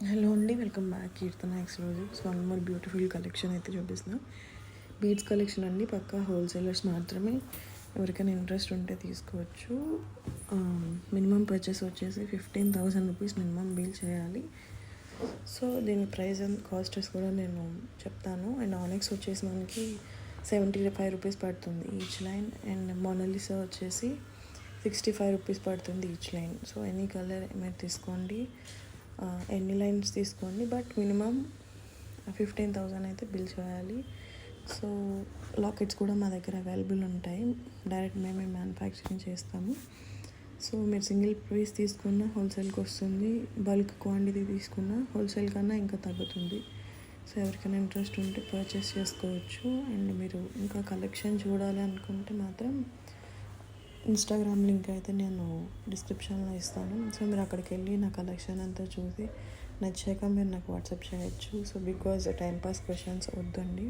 Hello అండి, welcome back. Keerthana exclusives one more beautiful collection అయితే చూపిస్తున్నా. బీడ్స్ కలెక్షన్ అండి, పక్కా హోల్సేలర్స్ మాత్రమే. ఎవరికైనా ఇంట్రెస్ట్ ఉంటే తీసుకోవచ్చు. మినిమం పర్చేస్ వచ్చేసి 15,000 రూపీస్ మినిమం బిల్ చేయాలి. సో దీని ప్రైస్ అండ్ కాస్టెస్ కూడా నేను చెప్తాను. అండ్ ఆనెక్స్ వచ్చేసి మనకి 75 రూపీస్ పడుతుంది ఈచ్ లైన్. అండ్ మోనాలిసా వచ్చేసి 65 రూపీస్ పడుతుంది each line. So any colour మీరు తీసుకోండి, ఎన్ని లైన్స్ తీసుకోండి, బట్ మినిమం 15,000 అయితే బిల్ చేయాలి. సో లాకెట్స్ కూడా మా దగ్గర అవైలబుల్ ఉంటాయి. డైరెక్ట్ మేమే మ్యానుఫ్యాక్చరింగ్ చేస్తాము. సో మీరు సింగిల్ పీస్ తీసుకున్న హోల్సేల్కి వస్తుంది, బల్క్ క్వాంటిటీ తీసుకున్న హోల్సేల్ కన్నా ఇంకా తగ్గుతుంది. సో ఎవరికైనా ఇంట్రెస్ట్ ఉంటే పర్చేస్ చేసుకోవచ్చు. అండ్ మీరు ఇంకా కలెక్షన్ చూడాలి అనుకుంటే మాత్రం ఇన్స్టాగ్రామ్ లింక్ అయితే నేను డిస్క్రిప్షన్లో ఇస్తాను. సో మీరు అక్కడికి వెళ్ళి నా కలెక్షన్ అంతా చూసి నచ్చాక మీరు నాకు వాట్సాప్ చేయొచ్చు. సో బికాజ్ టైంపాస్ క్వశ్చన్స్ వద్దండి.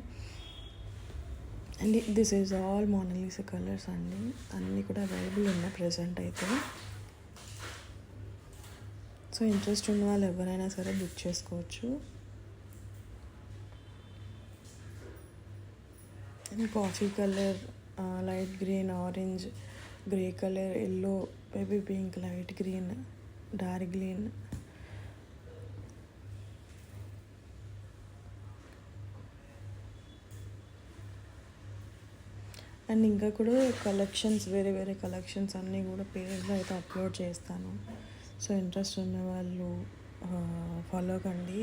And this is all Mona Lisa colours అండి, అన్నీ కూడా అవైలబుల్ ఉన్నాయి ప్రజెంట్ అయితే. సో ఇంట్రెస్ట్ ఉన్న వాళ్ళు ఎవరైనా సరే బుక్ చేసుకోవచ్చు. And coffee colour, light green, orange, grey colour, yellow, baby pink, light green, dark green, and ఇంకా కూడా కలెక్షన్స్, వేరే వేరే కలెక్షన్స్ అన్నీ కూడా పేజ్లో అయితే అప్లోడ్ చేస్తాను. సో ఇంట్రెస్ట్ ఉన్న వాళ్ళు ఫాలో కండి.